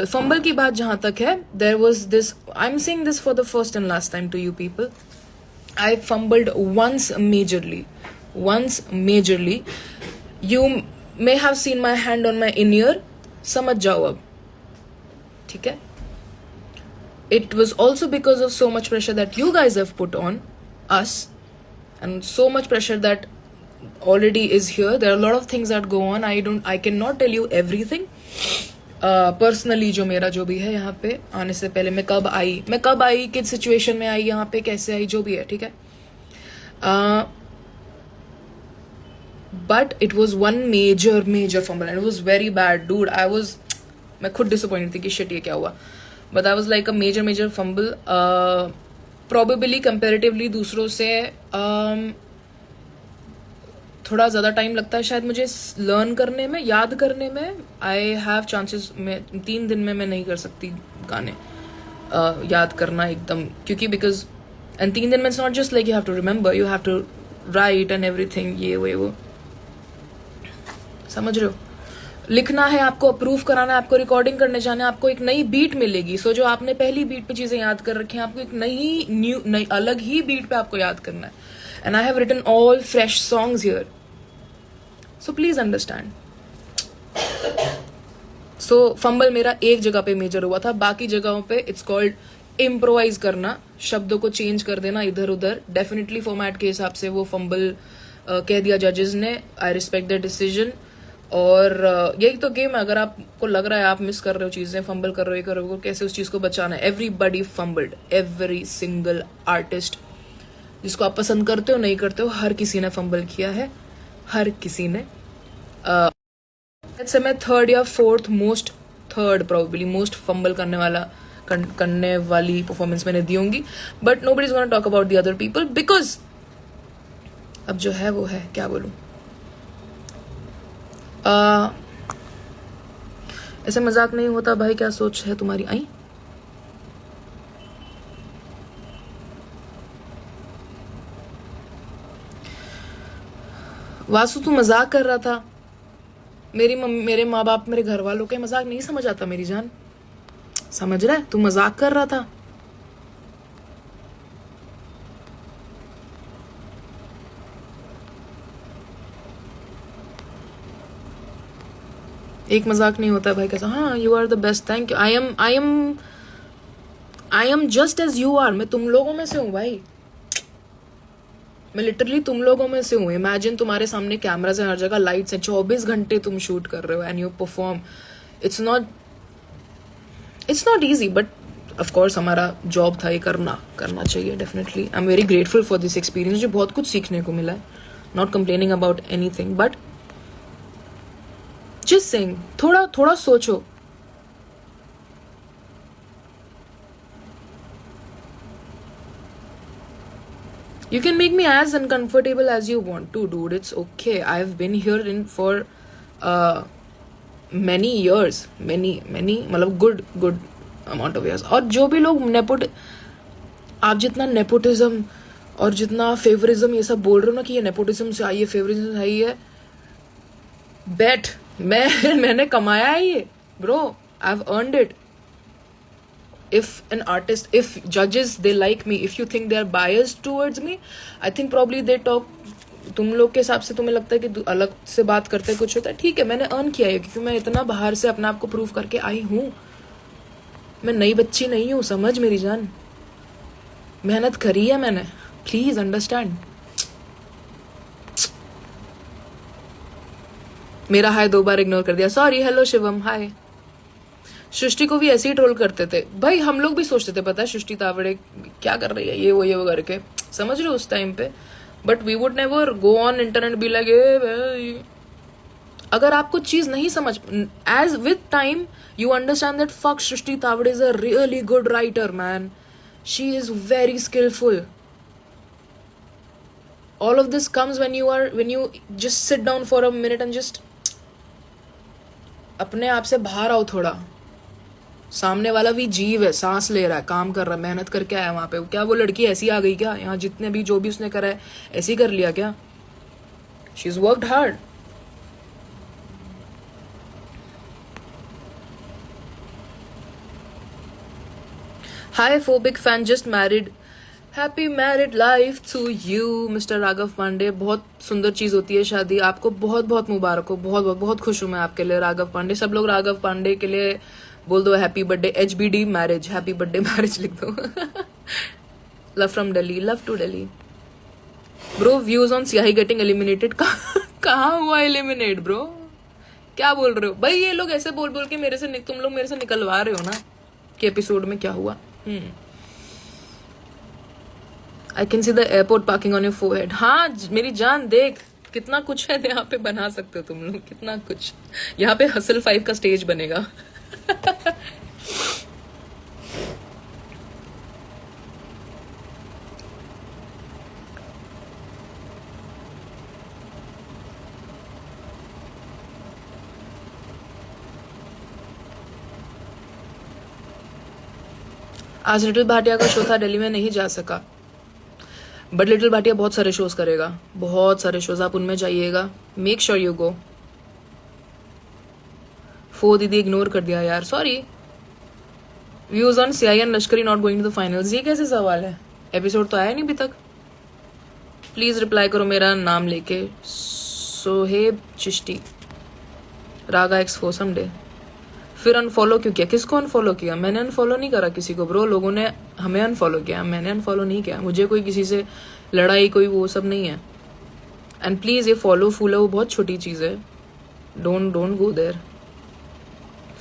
Fumble की बात जहां तक है, there was this, I am saying this for the first and last time to you people, I fumbled once majorly. You may have seen my hand on my in-ear. समझ जाओ अब, ठीक है? It was also because of so much pressure that you guys have put on us, and so much pressure that already is here. There are a lot of things that go on. I cannot tell you everything. Personally जो मेरा जो भी है यहाँ पे आने से पहले मैं कब आई, किस सिचुएशन में आई, यहाँ पे कैसे आई, जो भी है, ठीक है? But it was one major fumble and it was very bad dude. मैं खुद डिसअपॉइंटेड थी कि शिट ये क्या हुआ, but I was like a major fumble. Probably comparatively दूसरों से थोड़ा ज़्यादा टाइम लगता है शायद मुझे लर्न करने में, याद करने में. आई हैव चांसेस में 3 दिन में मैं नहीं कर सकती गाने याद करना एकदम, क्योंकि बिकॉज एंड 3 दिन में it's not just like you have to remember, you have to write and everything, ये वो समझ रहे हो? लिखना है आपको, अप्रूव कराना है आपको, रिकॉर्डिंग करने जाना है आपको, एक नई बीट मिलेगी. सो जो आपने पहली बीट पे चीजें याद कर रखी हैं, आपको एक नई अलग ही बीट पे आपको याद करना है. And I have written all fresh songs here, so please understand. So fumble मेरा एक जगह पे मेजर हुआ था, बाकी जगहों पे इट्स कॉल्ड इम्प्रोवाइज करना, शब्दों को चेंज कर देना इधर उधर. डेफिनेटली फॉर्मेट के हिसाब से वो फंबल कह दिया जजेस ने. I respect the decision. और यही तो गेम है. अगर आपको लग रहा है आप मिस कर रहे हो चीजें, फंबल कर रहे हो, ये कर रहे हो, कैसे उस चीज को बचाना है. Everybody fumbled, every single artist, जिसको आप पसंद करते हो नहीं करते हो, हर किसी ने फंबल किया है, हर किसी ने. से मैं थर्ड या फोर्थ प्रोबेबली मोस्ट फंबल करने वाली परफॉर्मेंस मैंने दी होंगी. But nobody is gonna talk about the other people, because अब जो है वो है, क्या बोलूं. ऐसे मजाक नहीं होता भाई. क्या सोच है तुम्हारी? आई वासु, तू मजाक कर रहा था. मेरे माँ बाप, मेरे घर वालों के मजाक नहीं समझ आता मेरी जान, समझ रहा है? तू मजाक कर रहा था. एक मजाक नहीं होता भाई. कैसा? हाँ, you are the best, thank you. I am just as you are. मैं तुम लोगों में से हूँ भाई, मैं लिटरली तुम लोगों में से हूँ. इमेजिन तुम्हारे सामने कैमरास है, हर जगह लाइट्स हैं, 24 घंटे तुम शूट कर रहे हो and you perform. It's not easy, but of course हमारा जॉब था, ये करना चाहिए. Definitely I am very grateful for this experience. मुझे बहुत कुछ सीखने को मिला है. Not complaining about anything, but just saying, थोड़ा सोचो. You can make me as uncomfortable as you want to, dude. It's okay. I've been here for many years, many मतलब good amount of years. और जो भी लोग आप जितना nepotism और जितना फेवरिज्म ये सब बोल रहे हो ना कि ये नेपोटिज्म से आई है, फेवरिज्म से आई है, बेट मैंने कमाया है ये, bro. I've earned it. If an artist, if judges, they like me, if you think they are biased towards me, I think probably they talk. तुम लोग के हिसाब से तुम्हें लगता है कि अलग से बात करते कुछ होता है, ठीक है. मैंने अर्न किया है क्योंकि मैं इतना बाहर से अपने आप को प्रूव करके आई हूँ. मैं नई बच्ची नहीं हूँ, समझ मेरी जान. मेहनत करी है मैंने, प्लीज अंडरस्टैंड. मेरा हाय 2 बार इग्नोर कर दिया, सॉरी. हेलो शिवम, हाय. सृष्टि को भी ऐसे ही ट्रोल करते थे भाई. हम लोग भी सोचते थे, पता है, सृष्टि तावड़े क्या कर रही है, ये वो करके, समझ रहे हो, उस टाइम पे. But we would never go on internet be like. अगर आपको चीज नहीं समझ, as with time you understand that fuck, Srishti Tawde is a really good writer, man. She is very skillful. All of this comes when you just sit down for a minute and just अपने आप से बाहर आओ थोड़ा. सामने वाला भी जीव है, सांस ले रहा है, काम कर रहा है, मेहनत करके आया वहां पे. क्या वो लड़की ऐसी आ गई क्या? यहाँ जितने भी जो भी उसने करा है ऐसे ही कर लिया क्या? She is worked hard. Hi, phobic fan just married. Happy married life to you, Mr. Raghav Pandey. बहुत सुंदर चीज होती है शादी. आपको बहुत बहुत मुबारक हो. बहुत बहुत बहुत खुश हूं मैं आपके लिए राघव पांडे. सब लोग राघव पांडे के लिए बोल दो happy birthday. HBD marriage, happy birthday marriage लिख दो. Love from Delhi, love to Delhi. Bro views on Siyahi getting eliminated. कहाँ हुआ एलिमिनेट ब्रो? क्या बोल रहे हो भाई? ये लोग ऐसे बोल बोल के मेरे से तुम लोग मेरे से निकलवा रहे हो ना कि एपिसोड में क्या हुआ. I can see the airport parking on your forehead. हाँ मेरी जान, देख कितना कुछ है यहाँ पे. बना सकते हो तुम लोग कितना कुछ. यहाँ पे हसल 5 का स्टेज बनेगा. आज लिटिल भाटिया का शो था, दिल्ली में नहीं जा सका. बट लिटिल भाटिया बहुत सारे शोज करेगा, बहुत सारे शोज. आप उनमें जाइएगा. Make sure you go. Pho दीदी इग्नोर कर दिया यार, sorry. Views on CI and Lashkari not going to the finals. ये कैसे सवाल है? एपिसोड तो आया नहीं अभी तक. प्लीज रिप्लाई करो मेरा नाम लेके. सोहेब चिश्ती, रागा एक्स फो समडे. फिर अनफॉलो क्यों किया? किसको अनफॉलो किया? मैंने अनफॉलो नहीं करा किसी को ब्रो. लोगों ने हमें अनफॉलो किया, मैंने अनफॉलो नहीं किया. मुझे कोई किसी से लड़ाई कोई वो सब नहीं है. एंड प्लीज ये फॉलो फूलो वो बहुत छोटी चीज है. Don't go there.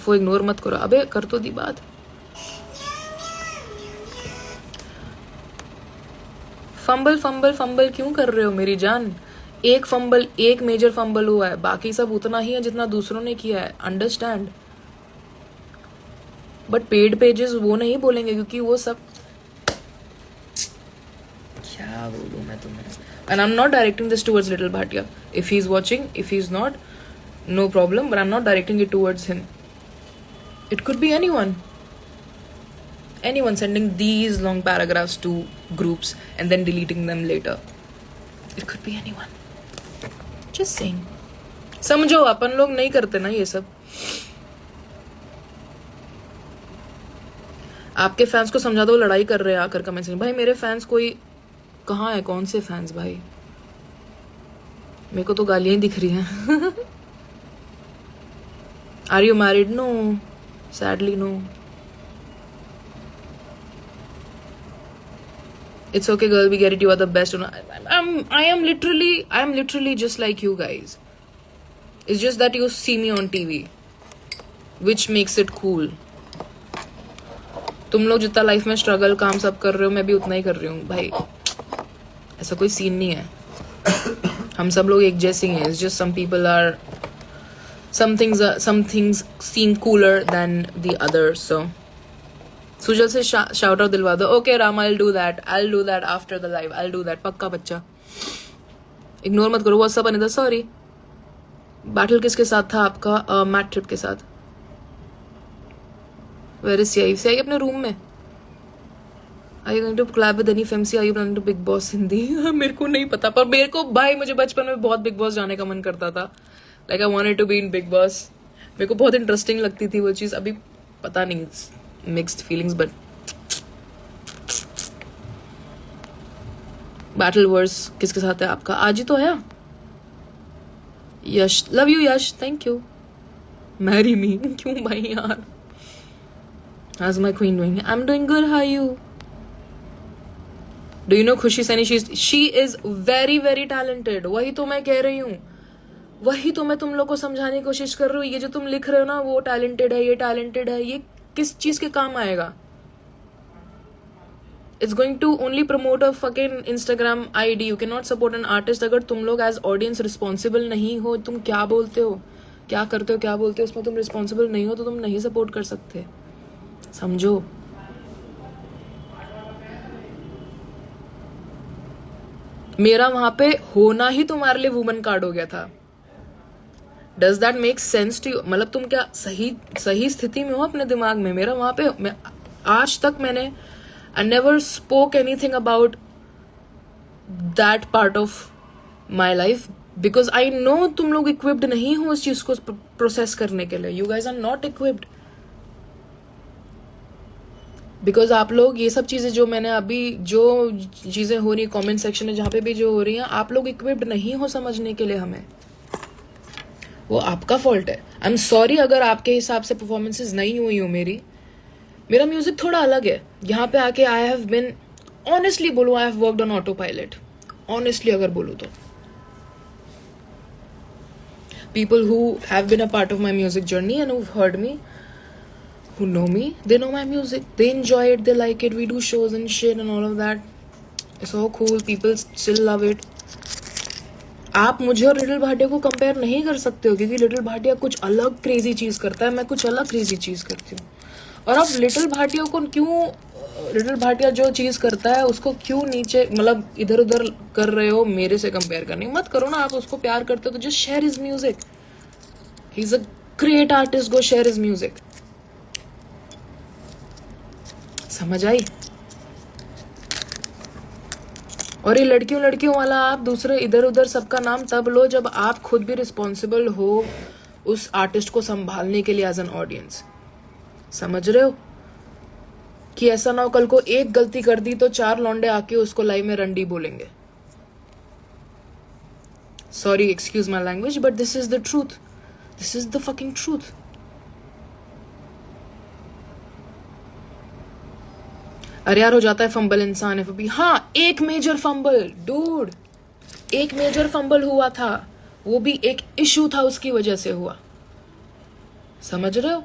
वो इग्नोर मत करो. अबे कर तो दी बात. फंबल फंबल फंबल क्यों कर रहे हो मेरी जान? एक फंबल, एक मेजर फंबल हुआ है, बाकी सब उतना ही है जितना दूसरों ने किया है. अंडरस्टैंड. बट पेड पेजेस वो नहीं बोलेंगे क्योंकि वो सब क्या बोलूं मैं तुम्हें. And I am not directing this towards Little Bhatia. If he is watching, if he is not, no problem. But I am not directing it towards him. It could be anyone sending these long paragraphs to groups and then deleting them later. It could be anyone. Just saying. समझो, अपन लोग नहीं करते ना ये सब. आपके fans को समझा दो, लड़ाई कर रहे हैं आकर कमेंट्स में. भाई मेरे फैंस कोई कहाँ है? कौन से फैंस भाई? मेरे को तो गालियां ही दिख रही हैं. Are you married? No, sadly no. It's okay, girl. We get it. You are the best. I am literally just like you guys. It's just that you see me on TV, which makes it cool. तुम लोग जितना life में struggle काम सब कर रहे हो, मैं भी उतना ही कर रही हूँ भाई. ऐसा कोई सीन नहीं है. हम सब लोग एक जैसे ही हैं. It's just some things seem cooler than the others. So. Sujal से शाउट आउट दिलवा दो. Okay Ram, I'll do that after the live. I'll do that. पक्का बच्चा. इग्नोर मत करो. WhatsApp Anita, sorry. बैटल किसके साथ था आपका? मैट ट्रिप के साथ. वेयर इज सियाई अपने रूम में. Are you going to collab with any FMC? Are you planning to Big Boss Hindi? मेरे को नहीं पता, पर मेरे को भाई मुझे बचपन में बहुत बिग बॉस जाने का मन करता था. Like I wanted to be in Big Boss. मेरे को बहुत इंटरेस्टिंग लगती थी वो चीज. अभी पता नहीं, mixed feelings. But battle versus किसके साथ है आपका? आज ही तो है. Yash, love you Yash, thank you. Marry me. क्यों भाई यार? How's my queen doing? I'm doing good. How are you? Do you know खुशी Saini? She is very very talented. वही तो मैं कह रही हूँ. वही तो मैं तुम लोग को समझाने की कोशिश कर रही हूँ. ये जो तुम लिख रहे हो ना, वो टैलेंटेड है, ये टैलेंटेड है, ये किस चीज के काम आएगा? It's going to only promote a fucking Instagram ID. You cannot support an artist. अगर तुम लोग as audience responsible नहीं हो, तुम क्या बोलते हो, क्या करते हो, क्या बोलते हो, उसमें तुम responsible नहीं हो तो तुम नहीं support कर सकते. समझो. मेरा वहां पे होना ही तुम्हारे लिए वुमन कार्ड हो गया था. Does that make sense to you? मतलब तुम क्या सही स्थिति में हो अपने दिमाग में? मेरा वहां पे आज तक मैंने I never spoke anything about that part of my life because I know तुम लोग equipped नहीं हो उस चीज को प्रोसेस करने के लिए. You guys are not equipped. Because आप लोग ये सब चीज़ें जो मैंने अभी जो चीज़ें हो रही है कमेंट सेक्शन में जहाँ पे भी जो हो रही हैं, आप लोग इक्विप्ड नहीं हो समझने के लिए हमें, वो आपका फॉल्ट है। आई एम सॉरी अगर आपके हिसाब से परफॉर्मेंसेज नहीं हुई हो मेरा म्यूजिक थोड़ा अलग है। यहाँ पे आके आई हैव बिन, ऑनेस्टली बोलूँ, I have worked on auto pilot, honestly अगर बोलूँ तो। People who have been a part of my music journey and who've heard me, who know me, they know my music, they enjoy it, they like it, we do shows and shit and all of that, it's so cool, people still love it. आप मुझे और little Bhatia को compare नहीं कर सकते हो, क्योंकि little Bhatia कुछ अलग क्रेजी चीज करता है, मैं कुछ अलग क्रेजी चीज करती हूँ। और आप लिटिल भाटिया को क्यों, लिटिल भाटिया जो चीज करता है उसको क्यों नीचे मतलब इधर उधर कर रहे हो, मेरे से कंपेयर करनी मत करो ना। आप उसको प्यार करते हो तो just share his music, he is a great artist, go share his music. समझ आई? और ये लड़कियों वाला आप दूसरे इधर उधर सबका नाम तब लो जब आप खुद भी रिस्पॉन्सिबल हो उस आर्टिस्ट को संभालने के लिए एज एन ऑडियंस। समझ रहे हो? कि ऐसा ना हो कल को एक गलती कर दी तो 4 लौंडे आके उसको लाइव में रंडी बोलेंगे। Sorry, excuse my language, but this is the truth, this is the fucking truth. अरे यार, हो जाता है फंबल इंसान है। हाँ, एक मेजर फंबल डूड, एक मेजर फंबल हुआ था, वो भी एक इशू था उसकी वजह से हुआ। समझ रहे हो?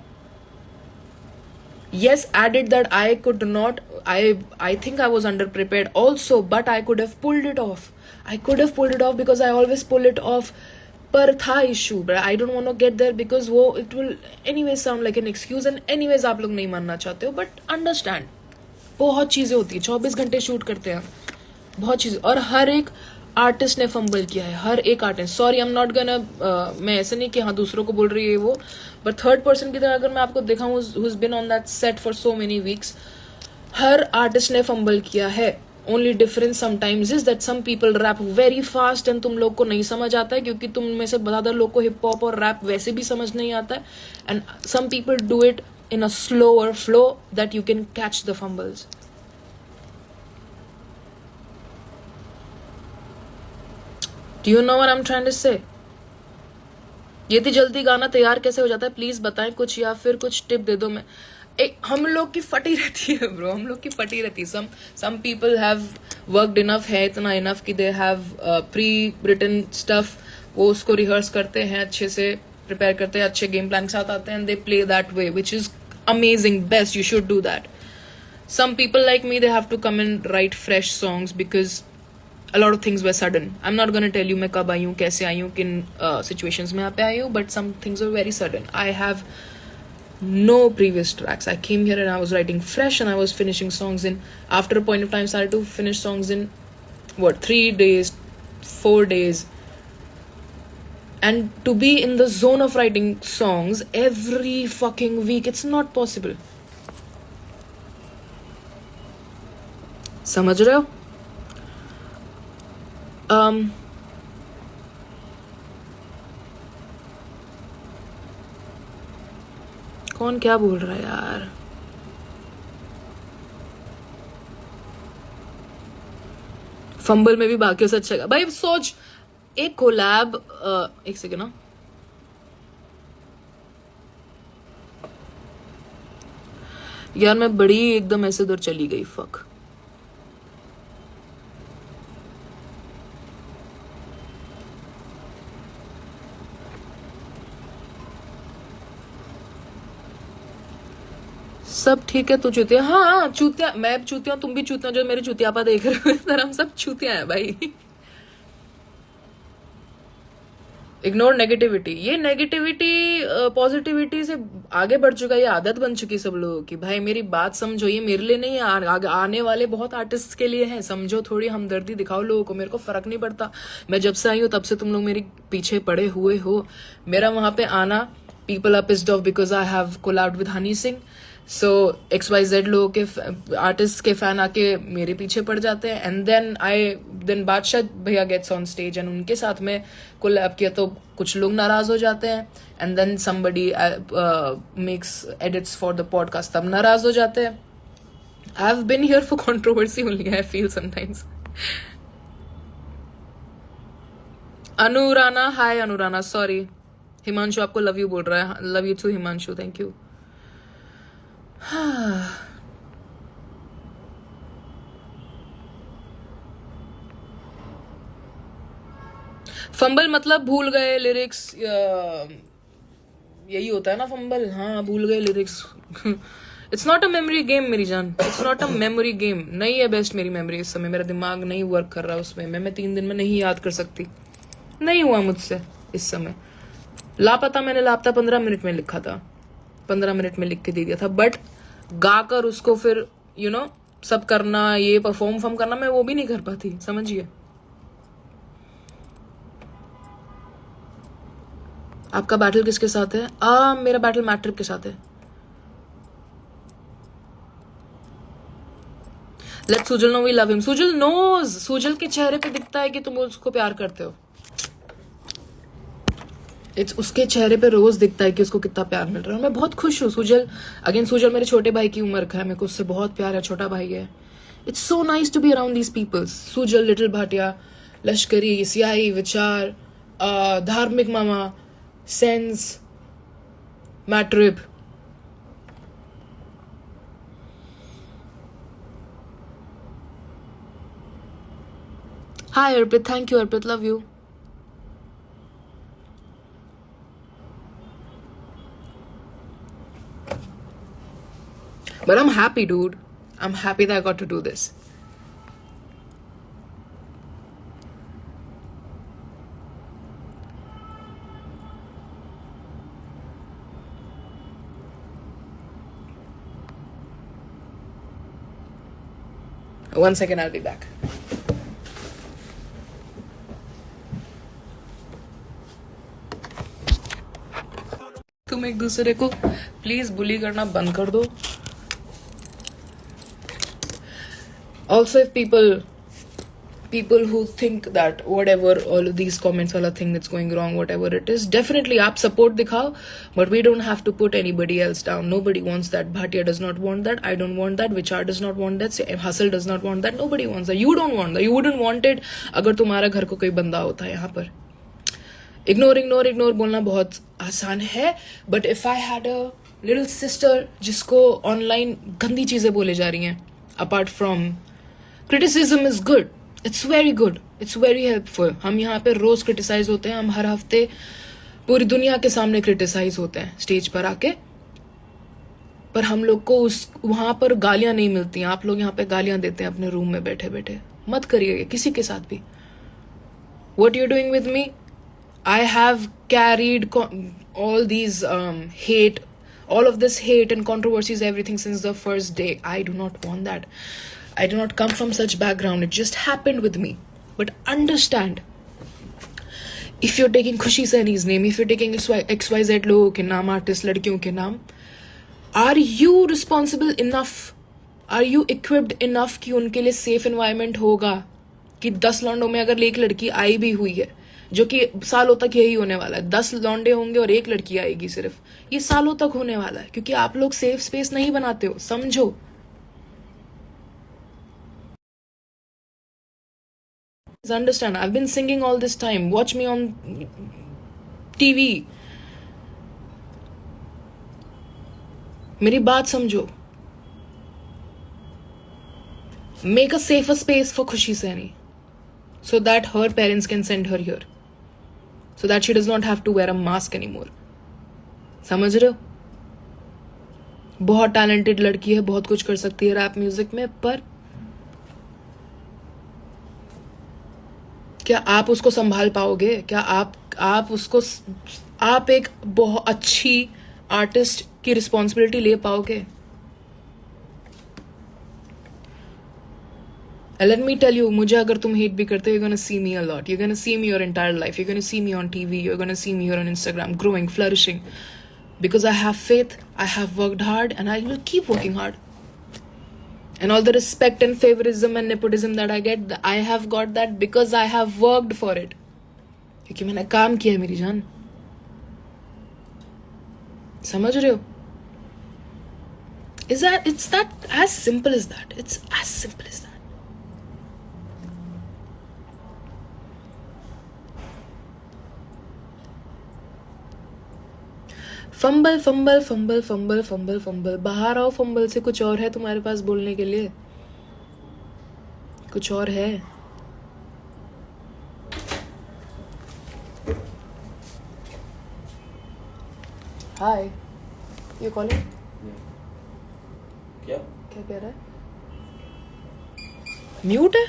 Yes, added that I could not, I think I was underprepared also, but I could have pulled it off. I could have pulled it off because I always pull it off. पर था issue, but I don't want to get there because वो it will anyways sound like an excuse and anyways आप लोग नहीं मानना चाहते हो, but understand, बहुत चीजें होती है, 24 घंटे शूट करते हैं, बहुत चीजें, और हर एक आर्टिस्ट ने फंबल किया है, हर एक artist. Sorry, I am not gonna, मैं ऐसे नहीं कि हाँ दूसरों को बोल रही है वो, बट थर्ड पर्सन की तरह अगर मैं आपको दिखाऊं who's been on that set for so many weeks, हर आर्टिस्ट ने फंबल किया है। Only difference sometimes is that some people rap very fast and तुम लोग को नहीं समझ आता है, क्योंकि तुम में से ज्यादा लोग को हिप हॉप और रैप वैसे भी समझ नहीं आता है, and some people do it in a slower flow that you can catch the fumbles. Do you know what I'm trying to say? ये इतनी जल्दी गाना तैयार कैसे हो जाता है, प्लीज बताएं कुछ, या फिर कुछ टिप दे दो। मैं हम लोग की फटी रहती है ब्रो, हम लोग की फटी रहती है। Some people have worked enough, है इतना इनफ कि they have pre written stuff, वो उसको रिहर्स करते हैं, अच्छे से प्रिपेयर करते हैं, अच्छे गेम प्लान के साथ आते हैं, and they play that way, which is amazing, best, you should do that. Some people like me, they have to come and write fresh songs because a lot of things were sudden. I'm not gonna tell you मैं कब आई हूँ, कैसे आई हूँ, किन situations में यहाँ पे आई हूँ, but some things were very sudden. I have no previous tracks. I came here and I was writing fresh and I was finishing songs in, after a point of time, started to finish songs in, 3 days, 4 days. And to be in the zone of writing songs every fucking week, it's not possible. समझ रहे हो? कौन क्या बोल रहा है यार? Fumble में भी बाकियों से अच्छा भाई। सोच, एक कोलैब, एक सेकेंड ना, यार मैं बड़ी एकदम ऐसे उधर चली गई, फक। सब ठीक है, तू चूतिया? हाँ चूतिया, मैं चूतिया, तुम भी चूतिया, जो मेरे चूतियापा देख रहे हो इधर, हम सब चूतिया है भाई। इग्नोर नेगेटिविटी, ये नेगेटिविटी पॉजिटिविटी से आगे बढ़ चुका है, ये आदत बन चुकी सब लोगों की। भाई मेरी बात समझो, ये मेरे लिए नहीं है, आने वाले बहुत आर्टिस्ट के लिए है। समझो, थोड़ी हमदर्दी दिखाओ लोगों को। मेरे को फर्क नहीं पड़ता, मैं जब से आई हूँ तब से तुम लोग मेरे पीछे पड़े हुए हो। मेरा वहां पे आना, people are pissed off because I have collabed with Honey Singh, so XYZ लोगों के आर्टिस्ट के फैन आके मेरे पीछे पड़ जाते हैं, एंड देन बादशाह भैया गेट्स ऑन स्टेज एंड उनके साथ में कोलैब किया तो कुछ लोग नाराज हो जाते हैं, and then somebody makes edits for the podcast, तब नाराज हो जाते हैं। I've been here for controversy only, I feel sometimes. Anurana, hi Anurana, sorry. Himanshu आपको लव यू बोल रहा है. Love you too Himanshu, thank you. Fumble मतलब भूल गए लिरिक्स. यही होता है ना फंबल. हाँ, भूल गए lyrics. It's not a memory game मेरी जान. It's not a memory game. नहीं है बेस्ट मेरी मेमोरी इस समय. मेरा दिमाग नहीं वर्क कर रहा उसमें. मैं 3 दिन में नहीं याद कर सकती. नहीं हुआ मुझसे इस समय. लापता मैंने लापता 15 मिनट में लिखा था. 15 मिनट में लिख के दे दिया था. बट गाकर उसको फिर सब करना, ये परफॉर्म करना, मैं वो भी नहीं कर पाती. समझिए. आपका बैटल किसके साथ है? मेरा बैटल मैट्रिक के साथ है. Let Sujal know we love him. Sujal knows. Sujal के चेहरे पे दिखता है कि तुम उसको प्यार करते हो. इट्स उसके चेहरे पे रोज दिखता है कि उसको कितना प्यार मिल रहा है. मैं बहुत खुश हूँ. सुजल अगेन, सुजल मेरे छोटे भाई की उम्र का है. मेरे को उससे बहुत प्यार है. छोटा भाई है. It's so nice to be around these peoples. Sujal, Little Bhatia, Lashkari, Siyahi, Vichaar, Dharmik Mama, Sense, मैट्रिप. Hi Arpit, thank you Arpit, love you. But I'm happy, dude. I'm happy that I got to do this. One second, I'll be back. तुम एक दूसरे को please बुली करना बंद कर दो. Also, if people who think that whatever all of these comments wala thing that's going wrong, whatever it is, definitely aap support dikhao, but we don't have to put anybody else down. Nobody wants that. Bhatia does not want that. I don't want that. Vichar does not want that. Hustle does not want that. Nobody wants that. You don't want that. You wouldn't want it agar tumhara ghar ko koi banda hota yahan par. Ignore बोलना बहुत आसान है. But if I had a little sister जिसको online गंदी चीजें बोले जा रही हैं, apart from criticism is good. It's very good. It's very helpful. हम यहाँ पे रोज क्रिटिसाइज होते हैं. हम हर हफ्ते पूरी दुनिया के सामने क्रिटिसाइज होते हैं स्टेज पर आके. पर हम लोग को उस वहां पर गालियां नहीं मिलती हैं. आप लोग यहाँ पे गालियां देते हैं अपने रूम में बैठे बैठे. मत करिए किसी के साथ भी. What you doing with me? I have carried all these hate, all of this hate and controversies, everything since the first day. I do not want that. I do not come from such background. It just happened with me. But understand, if you're taking Khushi Saini's name, if you're taking XYZ लोगों के नाम, artist लड़कियों के नाम, are you responsible enough? Are you equipped enough कि उनके लिए safe environment होगा कि 10 लौंडों में अगर एक लड़की आई भी हुई है, जो कि सालों तक यही होने वाला है, 10 लौंडे होंगे और एक लड़की आएगी सिर्फ, ये सालों तक होने वाला है क्योंकि आप लोग सेफ स्पेस नहीं बनाते हो. समझो. Understand, I've been singing all this time. Watch me on TV. मेरी बात समझो. Make a safer space for Khushi Saini so that her parents can send her here. So that she does not have to wear a mask anymore. समझ रहे हो? बहुत talented लड़की है, बहुत कुछ कर सकती है रैप म्यूजिक में. पर क्या आप उसको संभाल पाओगे? क्या आप उसको, आप एक बहुत अच्छी आर्टिस्ट की रिस्पॉन्सिबिलिटी ले पाओगे? Let me tell you, मुझे अगर तुम hate भी करते हो, you're gonna see me a lot. You're gonna see me your entire life. You're gonna see me on TV. You're gonna see me here on Instagram, growing, flourishing. Because I have faith, I have worked hard, and I will keep working hard. And all the respect and favorism and nepotism that I get, I have got that because I have worked for it. क्योंकि मैंने काम किया है मेरी जान. समझ रहे हो? It's that as simple as that. It's as simple as that. Fumble fumble fumble fumble fumble fumble, बाहर आओ फंबल से। कुछ और है तुम्हारे पास बोलने के लिए? कुछ और है? हाय, ये कौन है? क्या क्या कह रहा है? म्यूट है?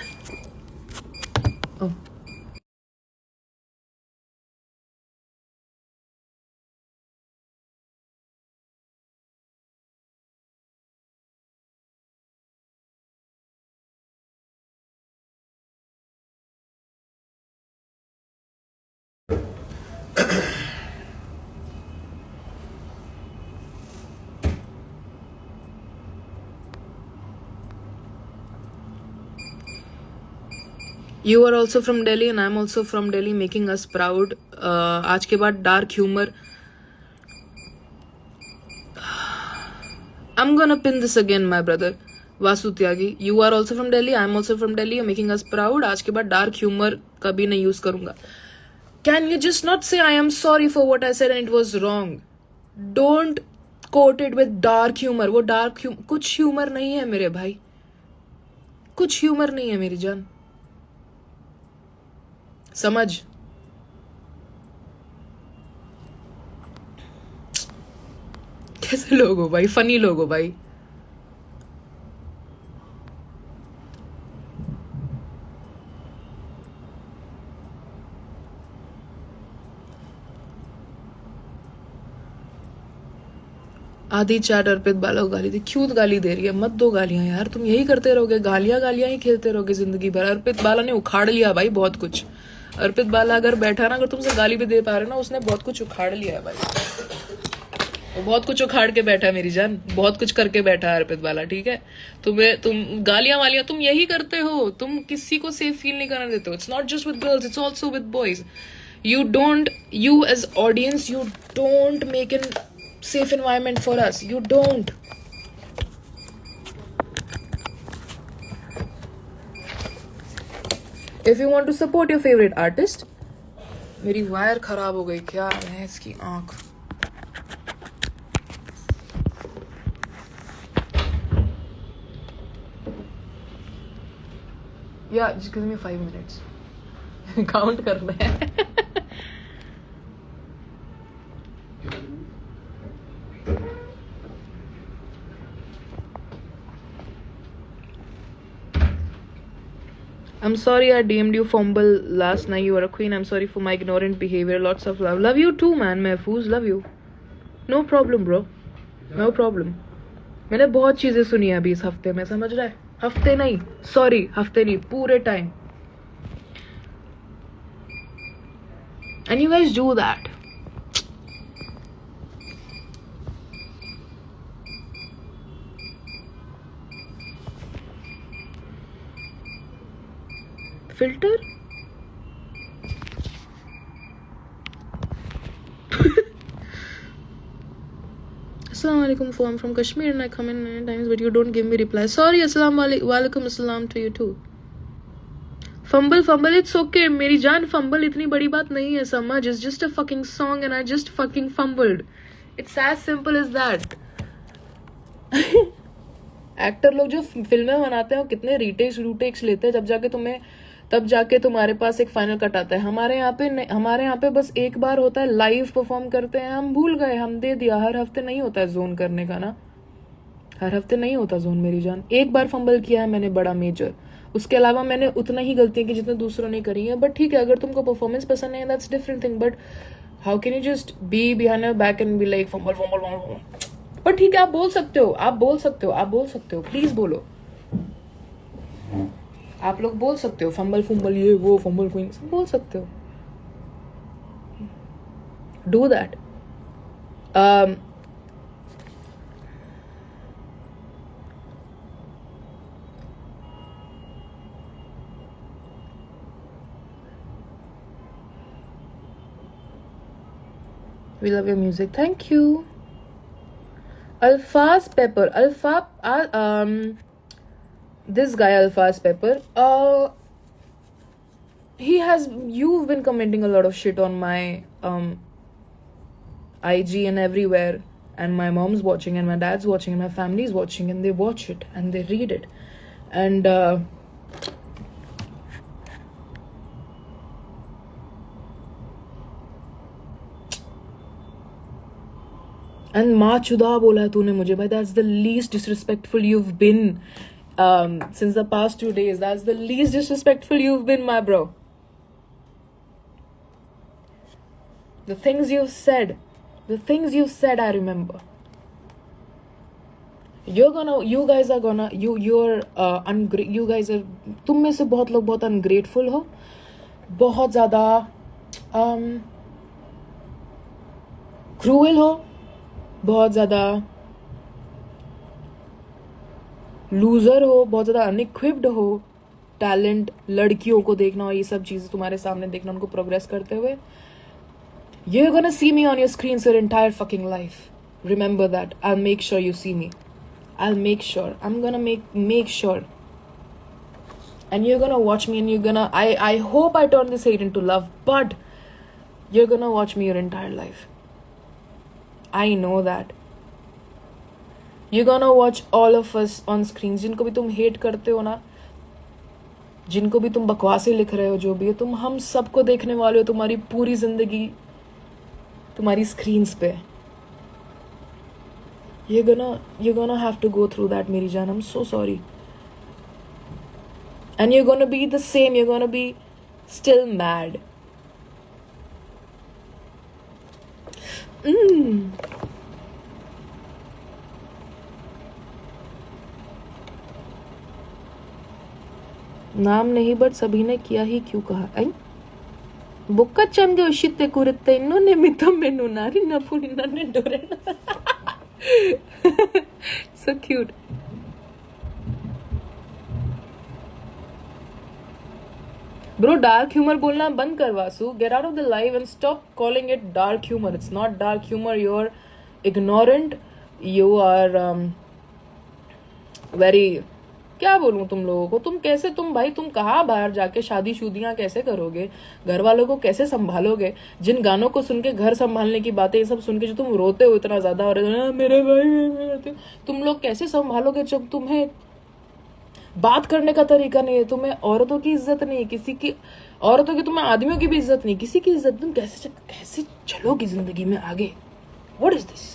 ओह, You are also from Delhi and I'm also from Delhi, making us proud. आज के बाद dark humour. I'm gonna pin this again, my brother. Vasu Tyagi, you are also from Delhi, I'm also from Delhi, you're making us proud. आज के बाद dark humour कभी नहीं use करूंगा. Can you just not say I am sorry for what I said and it was wrong? Don't quote it with dark humor. वो dark humor, कुछ humour नहीं है मेरे भाई, कुछ ह्यूमर नहीं है मेरी जान, समझ? कैसे लोग हो भाई, फनी लोग हो भाई. आधी चैट अर्पित बाला को गाली दी. क्यों गाली दे रही है? मत दो गालियां यार, तुम यही करते रहोगे, गालियां गालियां ही खेलते रहोगे जिंदगी भर. अर्पित बाला ने उखाड़ लिया भाई बहुत कुछ. अर्पित बाला अगर बैठा ना, अगर तुमसे गाली भी दे पा रहे ना, उसने बहुत कुछ उखाड़ लिया है भाई. वो बहुत कुछ उखाड़ के बैठा है मेरी जान, बहुत कुछ करके बैठा है अर्पित बाला. ठीक है, तुम गालियां वालियां तुम यही करते हो, तुम किसी को सेफ फील नहीं करने देते हो. It's not just with girls, it's also with boys. You as audience, you don't make an safe environment for us. You don't. If you want to support your favorite artist, मेरी wire खराब हो गई, क्या है इसकी आंख. Yeah, just give me 5 minutes. Count कर रहे हैं. I'm sorry I DM'd you fumble last night. You are a queen. I'm sorry for my ignorant behavior. Lots of love. Love you too, man. Mehfooz, love you. No problem, bro. No problem. मैंने बहुत चीजें सुनी है अभी इस हफ्ते में, समझ रहा है? हफ्ते नहीं, सॉरी, हफ्ते नहीं, पूरे time. And you guys do that. Filter? Assalamualaikum, I'm from Kashmir and I come in many times but you don't give me reply. Sorry, Assalamualaikum assalam to you too. Fumble, it's okay. मेरी जान, fumble इतनी बड़ी बात नहीं है, समझ? It's just a fucking song and I just fucking fumbled. It's as simple as that. Actor लोग जो फिल्में बनाते हैं वो कितने रीटेक्स लेते हैं, तब जाके तुम्हारे पास एक फाइनल कट आता है. हमारे यहाँ पे बस एक बार होता है, लाइव परफॉर्म करते हैं, हम भूल गए, हम दे दिया. हर हफ्ते नहीं होता है जोन करने का ना, हर हफ्ते नहीं होता जोन मेरी जान. एक बार फंबल किया है मैंने बड़ा मेजर, उसके अलावा मैंने उतना ही गलतियां की जितने दूसरों ने करी है. बट ठीक है, अगर तुमको परफॉर्मेंस पसंद नहीं है, that's different thing. But how can you just be behind your back and be like fumble. But ठीक है, आप बोल सकते हो, प्लीज बोलो. आप लोग बोल सकते हो फंबल ये वो, फंबल क्वीन, सब बोल सकते हो. Do that. We love your music. Thank you. Alphaz Pepper. This guy Alphaz Pepper. You've been commenting a lot of shit on my IG and everywhere, and my mom's watching and my dad's watching and my family's watching, and they watch it and they read it, and माँ चुदा बोला है तूने मुझे भाई. That's the least disrespectful you've been since the past 2 days. That's the least disrespectful you've been, my bro. The things you've said, I remember. You guys are तुम में से बहुत लोग बहुत ungrateful हो, बहुत ज़्यादा cruel हो, बहुत ज़्यादा लूजर हो, बहुत ज़्यादा अनइक्विप्ड हो. टैलेंट, लड़कियों को देखना और ये सब चीज़ें तुम्हारे सामने देखना, उनको प्रोग्रेस करते हुए. You're gonna see me on your screens your entire fucking life. Remember that. I'll make sure you see me. I'll make sure. I'm gonna make sure. And you're gonna watch me and you're gonna... I hope I turn this hate into love, but you're gonna watch me your entire life. I know that. You're gonna watch all of us on screens. जिनको भी तुम hate करते हो ना, जिनको भी तुम बकवासें लिख रहे हो, जो भी है, तुम हम सबको देखने वाले हो तुम्हारी पूरी जिंदगी तुम्हारी स्क्रीन्स पे. You're gonna have to go through that, मेरी जान. I'm so sorry. And you're gonna be the same. You're gonna be still mad. नाम नहीं, बट सभी ने किया ही क्यों कहा. आई ಬೊಕ್ಕ ಚಂದ ಶಿತ್ತೆ ಕುರುತ್ತೆ ಇನ್ನೂ ನಿಮಿತ್ತ ಮೆನು ನಾರಿ ನಪುನಿ ನನ್ನೆ ಡೋರೆ. So cute. Bro, dark humor बोलना बंद कर Vasu. Get out of the live and stop calling it dark humor. It's not dark humor. You're ignorant. You are very... क्या बोलूं तुम लोगों को. तुम कहाँ बाहर जाके शादी-शुदियां कैसे करोगे, घर वालों को कैसे संभालोगे, जिन गानों को सुन के घर संभालने की बातें ये सब सुन के जो तुम रोते हो इतना ज्यादा, और मेरे भाई तुम लोग कैसे संभालोगे जब तुम्हें बात करने का तरीका नहीं है, तुम्हें औरतों की इज्जत नहीं, किसी की औरतों की, तुम्हें आदमियों की भी इज्जत नहीं, किसी की इज्जत. तुम कैसे चलोगी जिंदगी में आगे. व्हाट इज दिस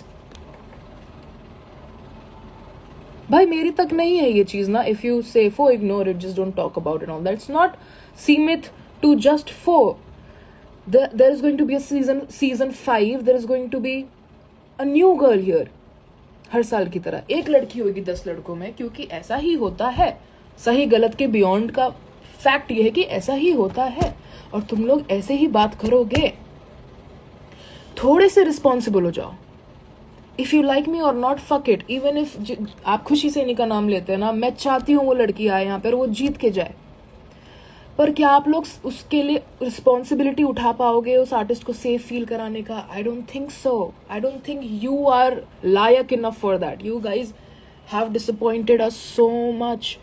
भाई. मेरी तक नहीं है ये चीज ना. If you say Pho ignore it, just don't talk about it all that. It's not सीमित to just Pho. There is going to be a season 5. There is going to be a new girl here. हर साल की तरह एक लड़की होगी 10 लड़कों में, क्योंकि ऐसा ही होता है. सही गलत के बियॉन्ड का फैक्ट ये है कि ऐसा ही होता है, और तुम लोग ऐसे ही बात करोगे. थोड़े से रिस्पॉन्सिबल हो जाओ. इफ यू लाइक मी और not, fuck it. Even if आप खुशी से इन्हीं का नाम लेते हैं ना, मैं चाहती हूँ वो लड़की आए यहाँ पर, वो जीत के जाए, पर क्या आप लोग उसके लिए रिस्पॉन्सिबिलिटी उठा पाओगे उस आर्टिस्ट को सेफ फील कराने का? I don't think so. I don't think you are लायक enough for that. You guys have disappointed us so much.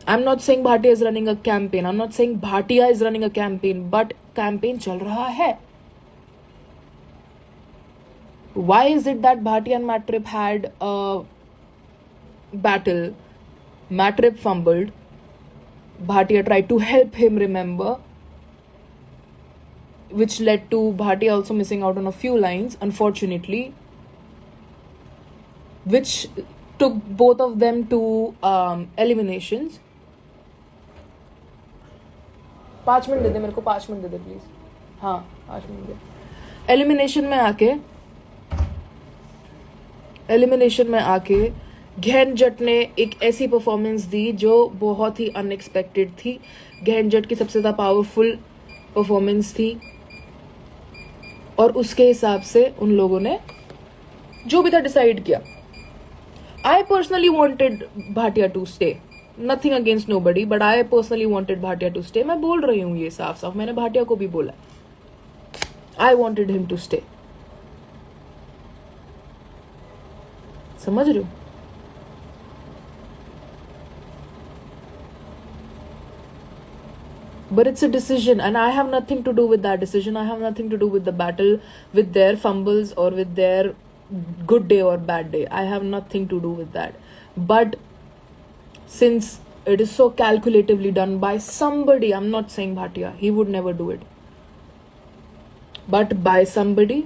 I am not saying Bhatia is running a campaign. I am not saying Bhatia is running a campaign, but campaign चल रहा है. Why is it that Bhatia and Matrip had a battle? Matrip fumbled. Bhatia tried to help him remember, which led to Bhatia also missing out on a few lines, unfortunately, which took both of them to eliminations. 5 minute दे दे मेरे को, 5 minute they they please. हाँ 5 minute दे. Elimination में आके गहन जट ने एक ऐसी performance दी जो बहुत ही अनएक्सपेक्टेड थी. गहन जट की सबसे ज्यादा पावरफुल परफॉर्मेंस थी, और उसके हिसाब से उन लोगों ने जो भी था डिसाइड किया. I personally wanted Bhatia to stay. Nothing against nobody, but I personally wanted Bhatia to stay. मैं बोल रही हूँ ये साफ साफ. मैंने भाटिया को भी बोला, I wanted him to stay. समझ रहे हो? But it's a decision, and I have nothing to do with that decision. I have nothing to do with the battle, with their fumbles, or with their good day or bad day. I have nothing to do with that. But since it is so calculatively done by somebody, I'm not saying Bhatia, he would never do it, but by somebody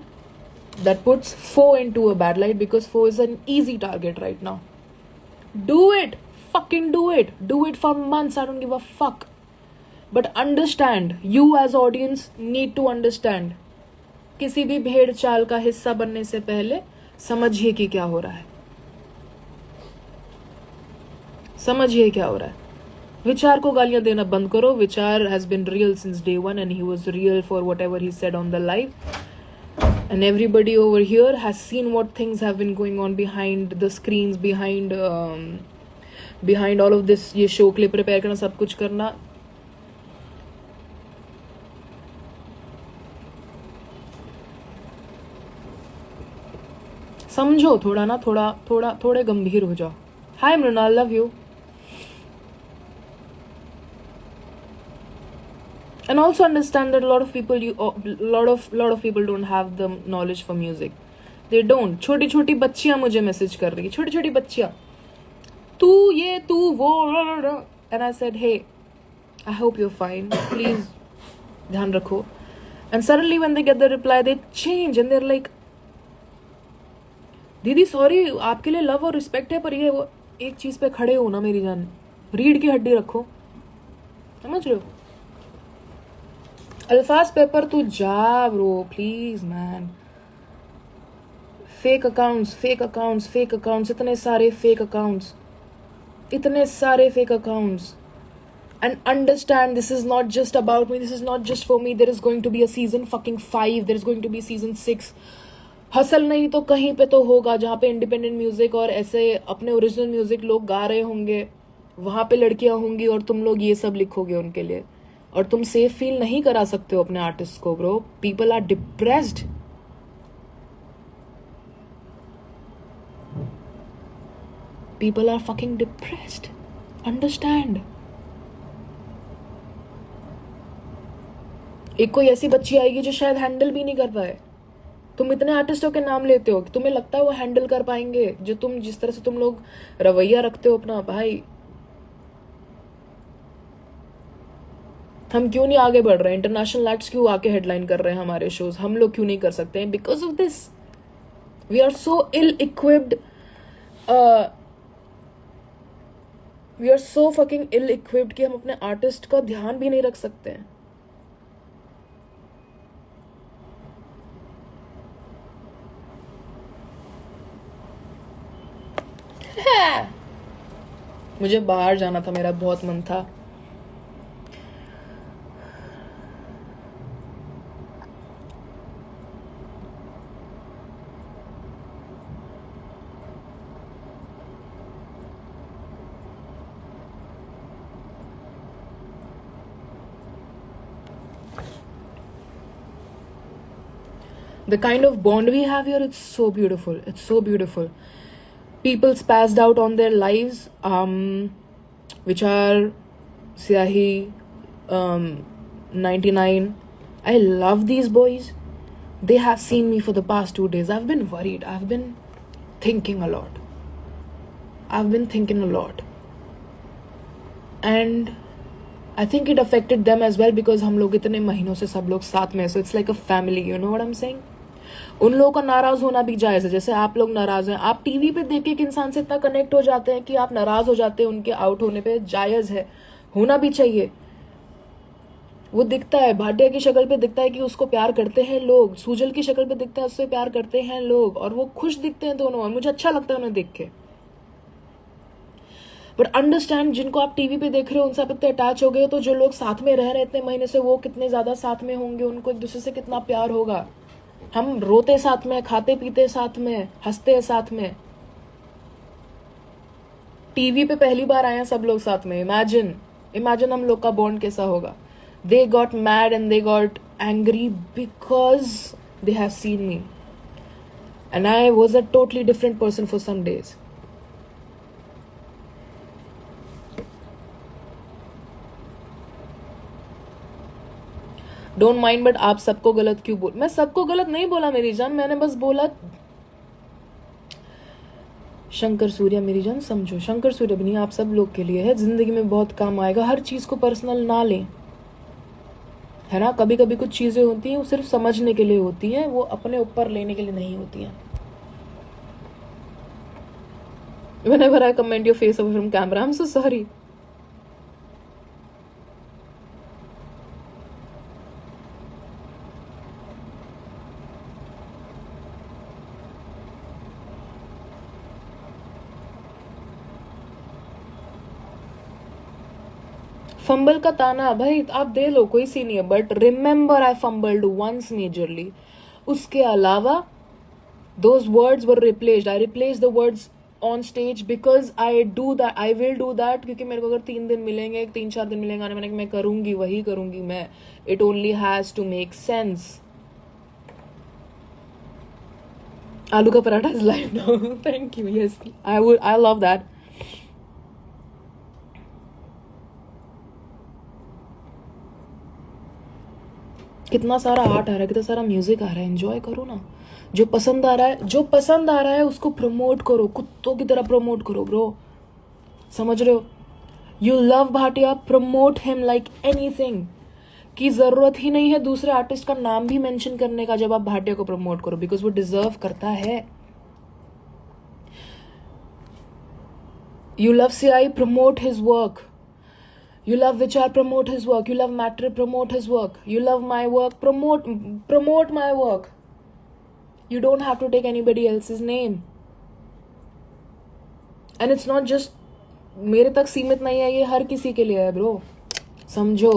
that puts Foe into a bad light, because Foe is an easy target right now. Do it. Fucking do it. Do it for months. I don't give a fuck. But understand, you as audience need to understand, किसी भी भेड़ चाल का हिस्सा बनने से पहले समझिए कि क्या हो रहा है. समझिए क्या हो रहा है. विचार को गालियां देना बंद करो. विचार has been real since day one, and he was real for whatever he said on the live. And everybody over here has seen what things have been going on behind the screens, behind all of this. ये show के लिए prepare करना, सब कुछ करना. समझो थोड़ा ना, थोड़े गंभीर हो जाओ. Hi Mrinal, love you. And also understand that a lot of people don't have the knowledge for music. They don't. छोटी छोटी बच्चियां मुझे मैसेज कर रही है, छोटी छोटी बच्चियां, तू ये तू वो, and I said, hey, I hope you're fine, please ध्यान रखो. And suddenly when they get the reply, they change and they're like, दीदी सॉरी, आपके लिए लव और रिस्पेक्ट है, पर ये वो एक चीज पे खड़े हो ना मेरी जान, रीढ़ की हड्डी रखो. समझ रहे हो? अल्फाज पेपर तू जा bro, please man. Fake accounts, इतने सारे fake accounts. And understand, this is not just about me, this is not just for me. There is going to be a season fucking 5, there is going to be season 6. Hustle नहीं तो कहीं पे तो होगा, जहाँ पे independent music और ऐसे अपने ओरिजिनल म्यूजिक लोग गा रहे होंगे, वहां पे लड़कियां होंगी और तुम लोग ये सब लिखोगे उनके लिए, और तुम सेफ फील नहीं करा सकते हो अपने आर्टिस्ट को bro. People are depressed. People are fucking depressed. Understand. एक कोई ऐसी बच्ची आएगी जो शायद हैंडल भी नहीं कर पाए. तुम इतने आर्टिस्टों के नाम लेते हो कि तुम्हें लगता है वो हैंडल कर पाएंगे, जो तुम जिस तरह से तुम लोग रवैया रखते हो अपना. भाई हम क्यों नहीं आगे बढ़ रहे हैं? इंटरनेशनल एक्ट्स क्यों आके हेडलाइन कर रहे हैं हमारे शोज? हम लोग क्यों नहीं कर सकते हैं? Because of this we are so ill equipped. We are so fucking ill equipped कि हम अपने आर्टिस्ट का ध्यान भी नहीं रख सकते हैं. मुझे बाहर जाना था, मेरा बहुत मन था. The kind of bond we have here, it's so beautiful. It's so beautiful. People spazzed out on their lives, which are Siahi, 99. I love these boys. They have seen me for the past 2 days. I've been worried. I've been thinking a lot. And I think it affected them as well, because हम लोग इतने महीनों से सब लोग साथ में, so it's like a family, you know what I'm saying? उन लोगों का नाराज होना भी जायज है, जैसे आप लोग नाराज हैं. आप टीवी पे देख के एक इंसान से इतना कनेक्ट हो जाते हैं कि आप नाराज हो जाते हैं उनके आउट होने पे. जायज है, होना भी चाहिए. वो दिखता है, भाटिया की शक्ल पे दिखता है कि उसको प्यार करते हैं लोग, सुजल की शक्ल पे दिखता है उससे प्यार करते हैं लोग, और वो खुश दिखते हैं दोनों, और मुझे अच्छा लगता है उन्हें देख के. बट अंडरस्टैंड, जिनको आप टीवी पे देख रहे हो उनसे आप इतने अटैच हो गए, तो जो लोग साथ में रह रहे हैं इतने महीने से, वो कितने ज्यादा साथ में होंगे, उनको एक दूसरे से कितना प्यार होगा. हम रोते साथ में, खाते पीते साथ में, हंसते हैं साथ में. टीवी पे पहली बार आए हैं सब लोग साथ में. इमेजिन हम लोग का बॉन्ड कैसा होगा. They got mad and they got angry because they have seen me. and I was a totally different person for some days. Don't mind, but आप सबको गलत क्यों बोल? मैं सबको गलत नहीं बोला मेरी जान, मैंने बस बोला शंकर सूर्य मेरी जान समझो, शंकर सूर्य भी नहीं, आप सब लोग के लिए है, जिंदगी में बहुत काम आएगा। हर चीज को पर्सनल ना लें, है ना। कभी कभी कुछ चीजें होती हैं वो सिर्फ समझने के लिए होती हैं, वो अपने ऊपर लेने के लिए नहीं होती हैं। Whenever I comment your face away from camera, I'm so sorry. Fumble का ताना भाई आप दे लो, कोई सी नहीं है, but remember I fumbled once majorly. उसके अलावा those words were replaced, I replace the words on stage because I do that, I will do that, क्योंकि मेरे को अगर 3 दिन मिलेंगे, 3-4 दिन मिलेंगे आने, मैं करूंगी, वही करूंगी मैं। It only has to make sense. Aloo Ka Paratha is live now, thank you, yes I love that. कितना सारा आर्ट आ रहा है, कितना सारा म्यूजिक आ रहा है, एंजॉय करो ना। जो पसंद आ रहा है, जो पसंद आ रहा है उसको प्रमोट करो, कुत्तों की तरह प्रमोट करो ब्रो, समझ रहे हो। You love Bhatia, promote him like anything. की जरूरत ही नहीं है दूसरे आर्टिस्ट का नाम भी मेंशन करने का जब आप भाटिया को प्रमोट करो, बिकॉज वो डिजर्व करता है। You love CI, promote his work. You love Vichar, promote his work. You love Matter, promote his work. You love my work, promote my work. You don't have to take anybody else's name. And it's not just मेरे तक सीमित नहीं है, ये हर किसी के लिए है ब्रो, समझो।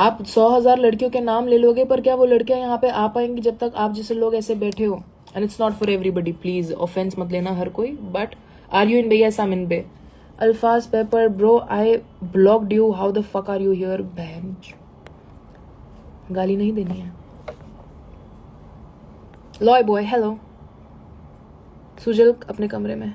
आप 100,000 लड़कियों के नाम ले लोगे, पर क्या वो लड़कियां यहाँ पे आ पाएंगी जब तक आप जैसे लोग ऐसे बैठे हो? And it's not for everybody, please offense मत लेना हर कोई, but are you in bay? Yes I am in bay. Alphas Pepper, bro, I blocked you. How the fuck are you here, bench? गाली नहीं देनी है। Loy boy, hello. सुजल अपने कमरे में।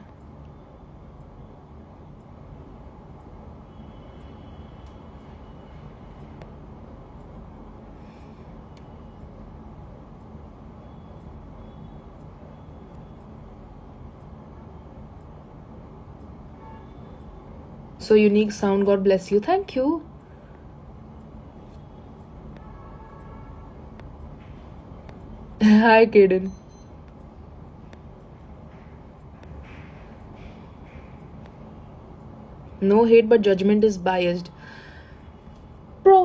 So unique sound, God bless you, thank you. Hi Kaden. No hate but judgment is biased, bro.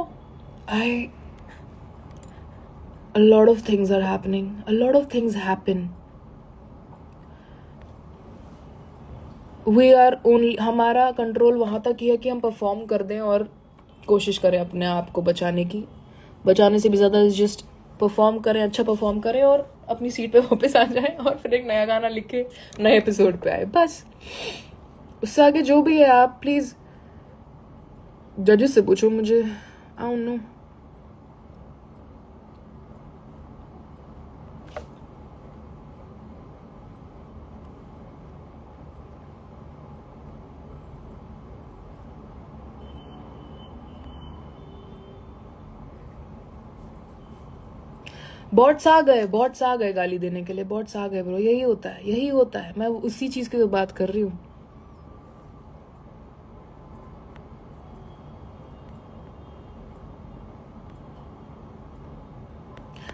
A lot of things are happening, a lot of things happen. We are only, हमारा control वहाँ तक ही है कि हम perform कर दें और कोशिश करें अपने आप को बचाने की। बचाने से भी ज़्यादा जस्ट परफॉर्म करें, अच्छा परफॉर्म करें और अपनी सीट पे वापस आ जाए और फिर एक नया गाना लिख के नए एपिसोड पे आए, बस। उससे आगे जो भी है आप प्लीज़ जजेस से पूछो मुझे, आई डोंट नो। बॉट्स आ गए गाली देने के लिए, बॉट्स आ गए ब्रो। यही होता है, यही होता है, मैं उसी चीज की तो बात कर रही हूँ।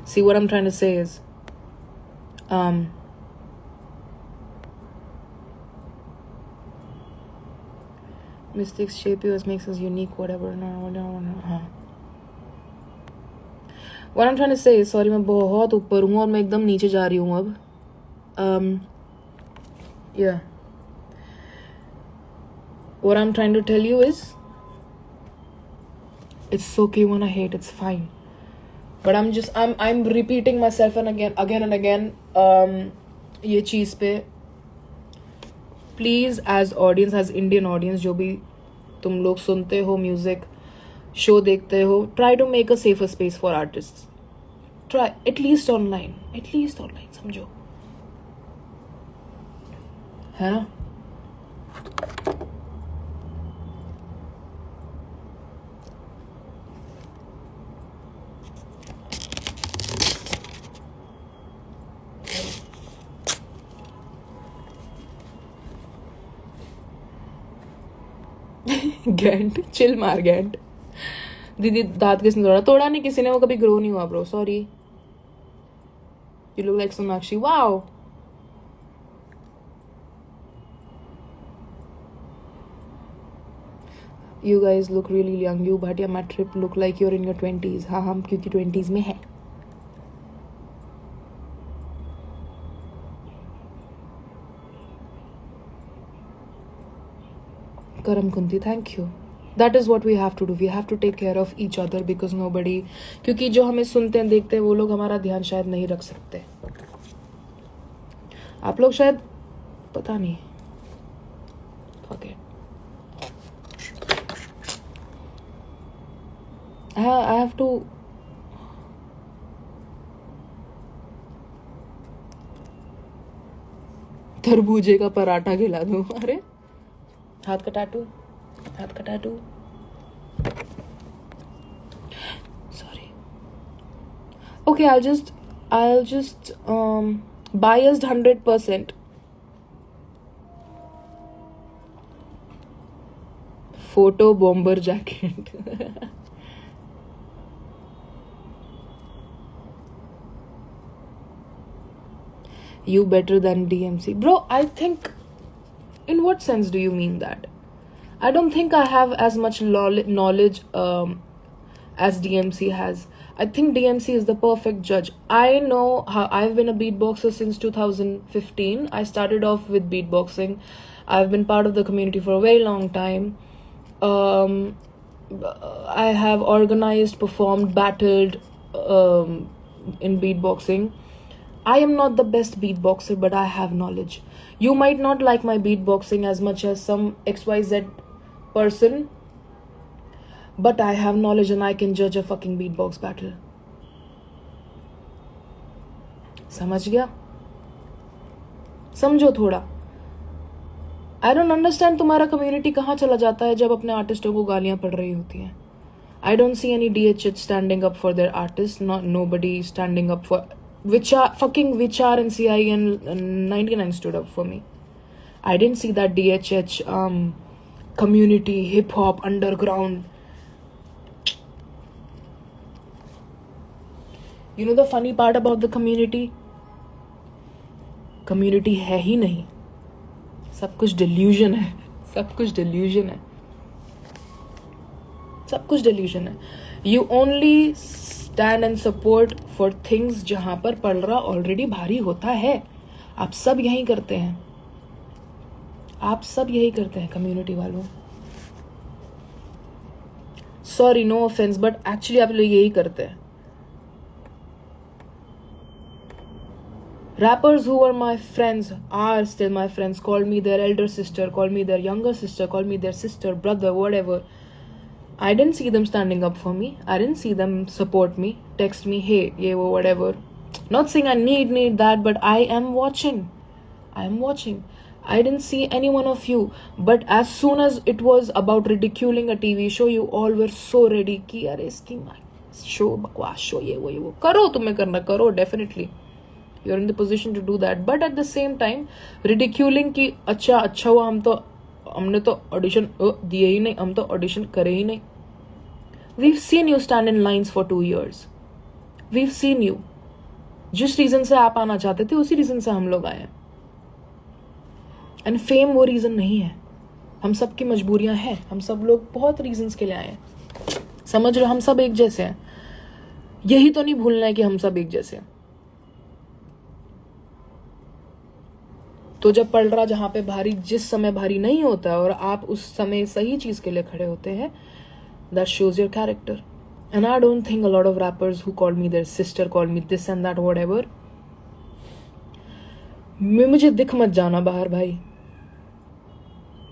See what I'm trying to say is mistakes shape you as makes us unique, whatever. No. हाँ, What I'm trying to say is, sorry मैं बहुत ऊपर हूँ और मैं एकदम नीचे जा रही हूँ अब। Yeah. What I'm trying to tell you is, it's okay you wanna hate, it's fine. But I'm repeating myself and again and again. ये चीज़ पे please as audience, as Indian audience, जो भी तुम लोग सुनते हो म्यूजिक, शो देखते हो, try to make a safer space for artist. Try at least online, समझो। है ना? गैंट, चिल मार गैंट। दीदी दांत किसने तोड़ा? तोड़ा नहीं किसी ने, वो कभी ग्रो नहीं हुआ bro, sorry. You look like Sonakshi, wow. You guys look really young. You Bhatia Matrip look like you're in your 20s. हाँ हम क्योंकि 20s में है। Karam Kunti, thank you. That is what we have to do. We have to take care of each other because nobody, क्योंकि जो हमें सुनते हैं देखते हैं वो लोग हमारा ध्यान शायद नहीं रख सकते। आप लोग शायद पता नहीं। Fuck it. I have to. तरबूजे का पराठा खिला दूं? अरे हाथ का टैटू, हाथ का tattoo. Sorry. Okay, I'll just biased 100%. Photo bomber jacket. You better than DMC. Bro, I think, in what sense do you mean that? I don't think I have as much knowledge as DMC has. I think DMC is the perfect judge. I know how I've been a beatboxer since 2015. I started off with beatboxing. I've been part of the community for a very long time. I have organized, performed, battled in beatboxing. I am not the best beatboxer, but I have knowledge. You might not like my beatboxing as much as some XYZ person, but I have knowledge and I can judge a fucking beatbox battle. समझ गया? समझो थोड़ा। I don't understand तुम्हारा community कहाँ चला जाता है जब अपने आर्टिस्टों को गालियाँ पड़ रही होती हैं। I don't see any DHH standing up for their artists. Nobody standing up for Vichar and CI and 99 stood up for me. I didn't see that DHH community, hip hop, underground. You know the funny part about the community? Community है ही नहीं, सब कुछ delusion है, सब कुछ delusion है, सब कुछ delusion है. You only stand and support for things जहां पर पलड़ा ऑलरेडी भारी होता है. आप सब यही करते हैं, आप सब यही करते हैं कम्युनिटी वालों. Sorry, no offense, but actually आप लोग यही करते हैं. Rappers who were my friends are still my friends. Call me their elder sister, call me their younger sister, call me their sister, brother, whatever. I didn't see them standing up for me. I didn't see them support me, text me, hey, yeah, whatever. Not saying I need that, but I am watching. I am watching. I didn't see any one of you. But as soon as it was about ridiculing a TV show, you all were so ready कि अरे इसकी show बकवास show ये वो करो, तुम्हें करना करो, definitely. You're in the position to do that. But at the same time, ridiculing कि अच्छा हुआ हमने तो audition दिए ही नहीं, हम तो audition करे ही नहीं. We've seen you stand in lines for 2 years. We've seen you. जिस रीजन से आप आना चाहते थे उसी रीजन से हम लोग आए हैं. एंड फेम वो रीजन नहीं है. हम सब की मजबूरियां हैं. हम सब लोग बहुत रीजंस के लिए आए हैं. समझ रहे हो? हम सब एक जैसे हैं. यही तो नहीं भूलना है कि हम सब एक जैसे हैं. तो जब पड़ रहा जहां पे भारी, जिस समय भारी नहीं होता है और आप उस समय सही चीज के लिए खड़े होते हैं, that shows your character. And I don't think a lot of rappers who call me their sister, call me this and that, whatever. मुझे दिख मत जाना बाहर भाई.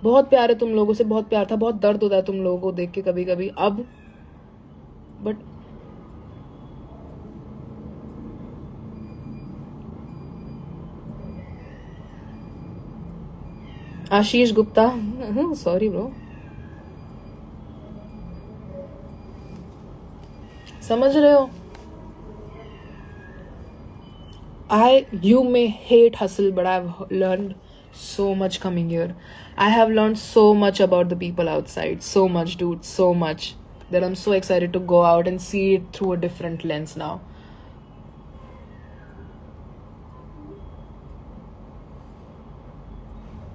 बहुत प्यार है तुम लोगों से, बहुत प्यार था, बहुत दर्द होता है तुम लोगों को देख के कभी कभी अब. But Ashish Gupta, sorry bro, समझ रहे हो? You may hate hustle, but I've learned so much coming here. I have learned so much about the people outside. So much, dude. So much. That I'm so excited to go out and see it through a different lens now.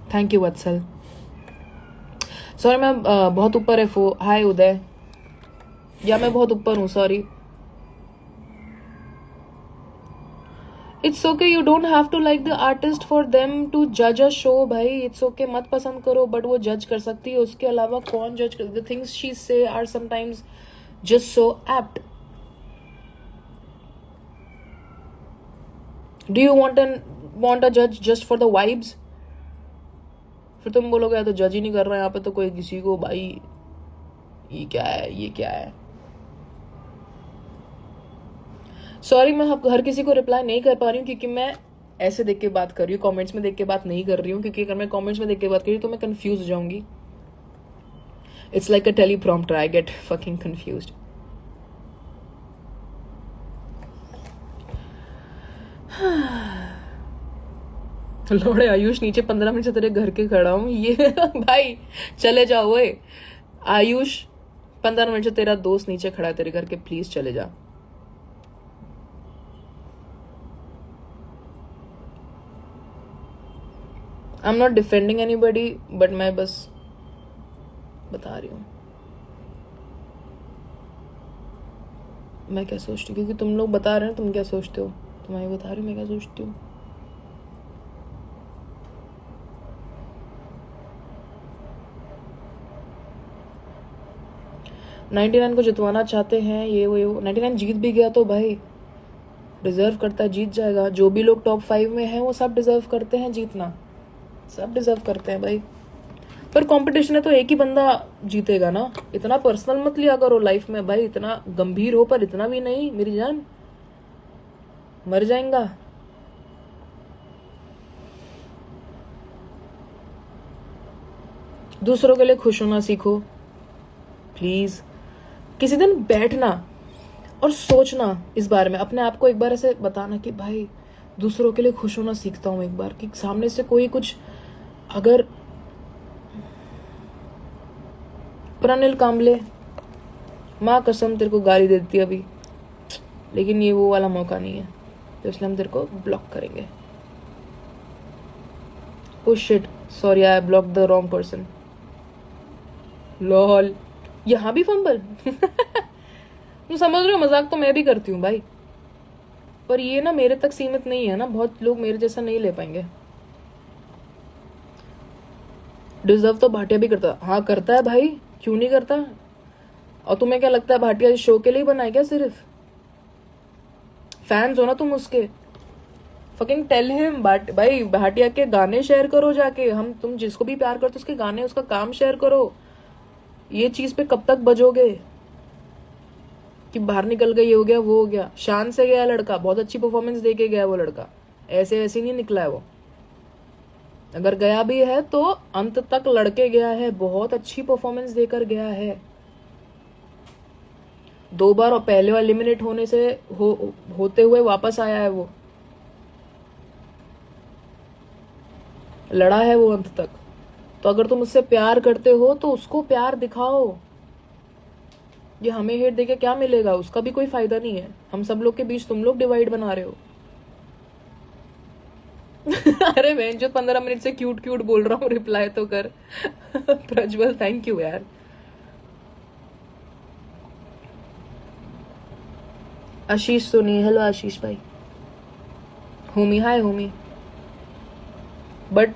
Thank you, Vatsal. Sorry, मैं बहुत ऊपर है फो. Hi, उदय. या मैं बहुत ऊपर हूँ, sorry. It's okay, you don't have to like the artist for them to judge a show, भाई. It's okay, मत पसंद करो, but वो judge कर सकती है. उसके अलावा कौन judge कर? The things she say are sometimes just so apt. Do you want a judge just for the vibes? फिर तुम बोलोगे तो जज ही नहीं कर रहा है यहाँ पे तो कोई किसी को, भाई ये क्या है, ये क्या है. सॉरी, मैं हर किसी को रिप्लाई नहीं कर पा रही हूँ क्योंकि मैं ऐसे देख के बात कर रही हूँ, कमेंट्स में देख के बात नहीं कर रही हूँ, क्योंकि अगर मैं कमेंट्स में देख के बात कर रही हूँ तो मैं कंफ्यूज हो जाऊंगी. It's like a teleprompter, I get fucking confused. लोड़े आयुष, नीचे 15 मिनट से तेरे घर के खड़ा हूँ. ये भाई चले जाओ ओए. आयुष 15 मिनट से तेरा दोस्त नीचे खड़ा है तेरे घर के, प्लीज चले जा. आई am not defending anybody, but मैं बस बता रही हूँ मैं क्या सोचती हूँ, क्योंकि तुम लोग बता रहे हो तुम क्या सोचते हो, तो मैं बता रही हूँ मैं क्या सोचती हूँ. को जितवाना चाहते हैं, ये वो 99 जीत भी गया तो भाई डिजर्व करता है, जीत जाएगा. जो भी लोग टॉप 5 में हैं वो सब डिजर्व करते हैं जीतना, सब डिजर्व करते हैं भाई. पर कंपटीशन है तो एक ही बंदा जीतेगा ना. इतना पर्सनल मत लिया करो लाइफ में भाई, इतना गंभीर हो पर इतना भी नहीं मेरी जान, मर जाएगा. दूसरों के लिए खुश होना सीखो प्लीज. किसी दिन बैठना और सोचना इस बारे में, अपने आप को एक बार ऐसे बताना कि भाई दूसरों के लिए खुश होना सीखता हूं एक बार, कि सामने से कोई कुछ, अगर प्रणिल कामले माँ कसम तेरे को गाली देती है अभी, लेकिन ये वो वाला मौका नहीं है, तो इसलिए हम तेरे को ब्लॉक करेंगे. Oh shit, sorry I block the wrong person. Lol, यहाँ भी फंबल. तुम समझ रहे हो, मजाक तो मैं भी करती हूँ भाई, पर ये ना मेरे तक सीमित नहीं है ना, बहुत लोग मेरे जैसा नहीं ले पाएंगे. डिजर्व तो भाटिया भी करता, हाँ करता है भाई, क्यों नहीं करता. और तुम्हें क्या लगता है भाटिया इस शो के लिए बनाए क्या? सिर्फ फैंस हो ना तुम उसके. फकिंग टेल हिम भाई, भाटिया के गाने शेयर करो जाके. तुम जिसको भी प्यार करते हो उसके गाने, उसका काम शेयर करो. ये चीज पे कब तक बजोगे कि बाहर निकल गई, ये हो गया वो हो गया. शान से गया लड़का, बहुत अच्छी परफॉर्मेंस दे के गया वो लड़का, ऐसे वैसे नहीं निकला है वो. अगर गया भी है तो अंत तक लड़के गया है, बहुत अच्छी परफॉर्मेंस देकर गया है. 2 बार और पहले वाले एलिमिनेट होने से होते हुए वापस आया है वो, लड़ा है वो अंत तक. तो अगर तुम उससे प्यार करते हो तो उसको प्यार दिखाओ. ये हमें हेट देके क्या मिलेगा, उसका भी कोई फायदा नहीं है. हम सब लोग के बीच तुम लोग डिवाइड बना रहे हो. अरे मैं जो 15 मिनट से क्यूट क्यूट बोल रहा हूँ, रिप्लाई तो कर. प्रज्वल थैंक यू यार. आशीष सोनी, हेलो आशीष भाई. होमी, हाय होमी. बट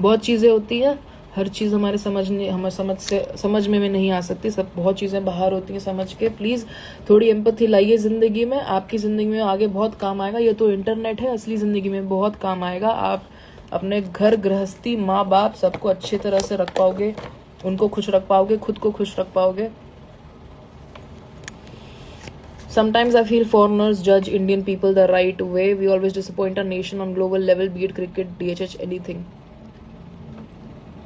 बहुत चीजें होती है, हर चीज हमारे समझ में नहीं आ सकती. सब बहुत चीजें बाहर होती हैं समझ के. प्लीज थोड़ी एम्पैथी लाइए जिंदगी में, आपकी जिंदगी में आगे बहुत काम आएगा. ये तो इंटरनेट है, असली जिंदगी में बहुत काम आएगा. आप अपने घर गृहस्थी, माँ बाप सबको अच्छी तरह से रख पाओगे, उनको खुश रख पाओगे, खुद को खुश रख पाओगे. Sometimes I feel foreigners judge Indian people the right way. We always disappoint our nation on global level, be it cricket, DHH, anything.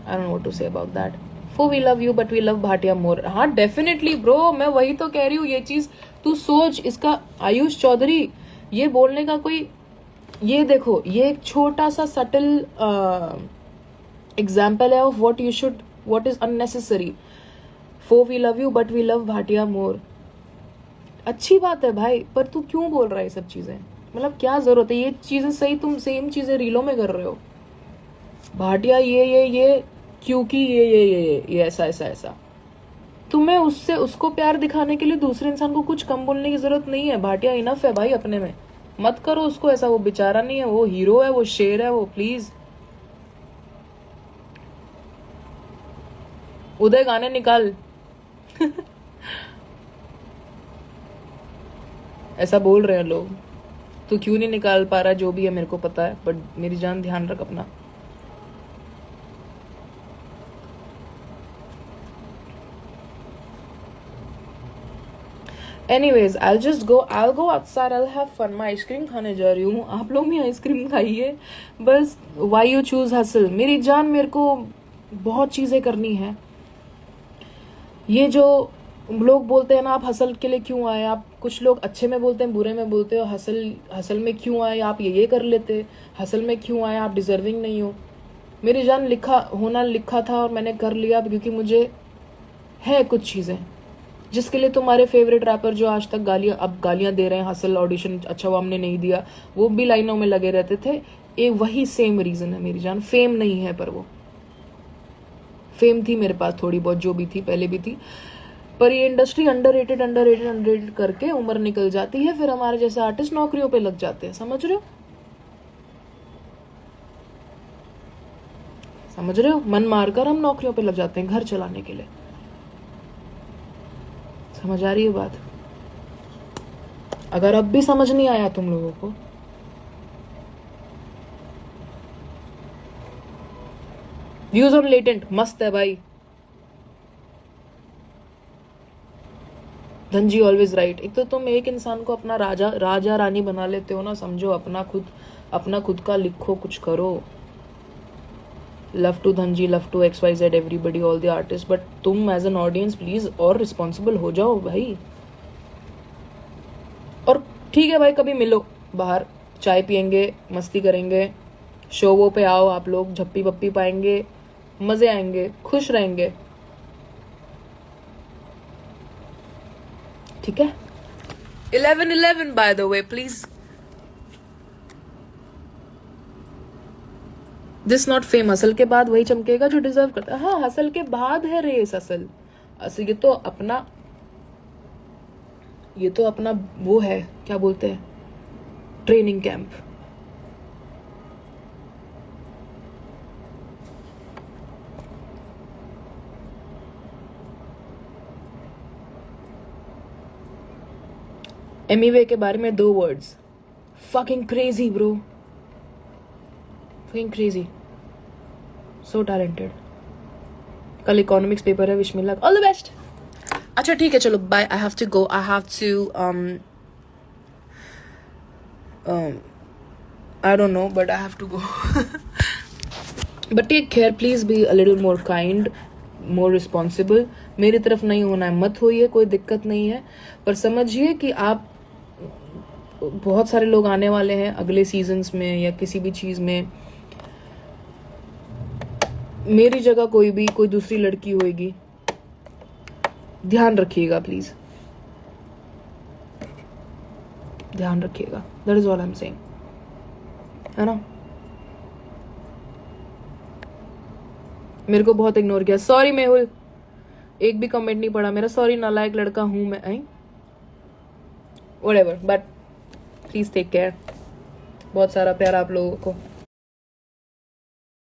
I don't know what to say about that. For we love you but we love Bhatia more. हाँ definitely bro, मैं वही तो कह रही हूँ. ये चीज तू सोच. इसका आयुष चौधरी ये बोलने का कोई, ये देखो, ये एक छोटा सा सटल एग्जाम्पल है of what you should, what is unnecessary. For we love you but we love Bhatia more. अच्छी बात है भाई, पर तू क्यों बोल रहा है ये सब चीजें? मतलब क्या जरूरत है? ये चीजें सही, तुम सेम चीजें रीलों में कर रहे हो. भाटिया ये क्योंकि ये ऐसा ऐसा ऐसा. तुम्हें उससे उसको प्यार दिखाने के लिए दूसरे इंसान को कुछ कम बोलने की जरूरत नहीं है. भाटिया इनफ है भाई अपने में. मत करो उसको ऐसा. वो बेचारा नहीं है, वो हीरो है, वो शेर है, वो. प्लीज उदय गाने निकाल. ऐसा बोल रहे हैं लोग. तू क्यों नहीं निकाल पा रहा? जो भी है मेरे को पता है, बट मेरी जान ध्यान रख अपना. Anyways I'll go outside, I'll have fun. मैं आइसक्रीम खाने जा रही हूँ. आप लोग भी आइसक्रीम खाइए. बस why you choose hustle? मेरी जान, मेरे को बहुत चीजें करनी है. ये जो लोग बोलते हैं ना, आप हसल के लिए क्यों आए? आप कुछ लोग अच्छे में बोलते हैं, बुरे में बोलते हो. हसल में क्यों आए? आप ये कर लेते. हसल में क्यों आए? आप डिजर्विंग नहीं हो. मेरी जान, लिखा था और मैंने कर लिया, क्योंकि मुझे है कुछ चीजें जिसके लिए तुम्हारे फेवरेट रैपर जो आज तक गालियां दे रहे हैं, हसल ऑडिशन अच्छा वो हमने नहीं दिया, वो भी लाइनों में लगे रहते थे. एक वही सेम रीजन है मेरी जान. फेम नहीं है, पर वो फेम थी मेरे पास थोड़ी बहुत, जो भी थी पहले भी थी. पर ये इंडस्ट्री अंडररेटेड करके उम्र निकल जाती है. फिर हमारे जैसे आर्टिस्ट नौकरियों पे लग जाते हैं. समझ रहे हो? मन मारकर हम नौकरियों पे लग जाते हैं घर चलाने के लिए. समझ आ रही है बात? अगर अब भी समझ नहीं आया तुम लोगों को, व्यूज ऑन लेटेंट मस्त है भाई. Dhanji always right. एक तो तुम एक इंसान को अपना राजा रानी बना लेते हो ना. समझो, अपना खुद का लिखो, कुछ करो. Love to Dhanji, love to XYZ, everybody, all the artist. But तुम एज एन ऑडियंस प्लीज और रिस्पॉन्सिबल हो जाओ भाई. और ठीक है भाई, कभी मिलो बाहर, चाय पियेंगे, मस्ती करेंगे, शो वो पे आओ. आप लोग झप्पी बप्पी पाएंगे, मजे आएंगे, खुश रहेंगे. ठीक है? 11 by the way, please. This not fame. Hustle के बाद वही चमकेगा जो डिजर्व करता है. हाँ, हसल के बाद है रेस. असल ये तो अपना वो है, क्या बोलते हैं, ट्रेनिंग कैंप. एमीवे के बारे में 2 words. Fucking crazy bro, fucking crazy, so talented. कल इकोनॉमिक्स पेपर है. Wish me luck, all the best. अच्छा ठीक है, चलो bye. I have to go. I have to I don't know, but I have to go. But take care, please be a little more kind, more responsible. मेरी तरफ नहीं होना है, मत होइए, कोई दिक्कत नहीं है. पर समझिए कि आप, बहुत सारे लोग आने वाले हैं अगले सीजन्स में या किसी भी चीज में. मेरी जगह कोई दूसरी लड़की होगी, ध्यान रखिएगा प्लीज, ध्यान रखिएगा. That is all I am saying, है ना? मेरे को बहुत इग्नोर किया. सॉरी मेहुल, एक भी कमेंट नहीं पढ़ा मेरा. सॉरी, नालायक लड़का हूं मैं. Whatever, but please take care. बहुत सारा प्यार आप लोगों को.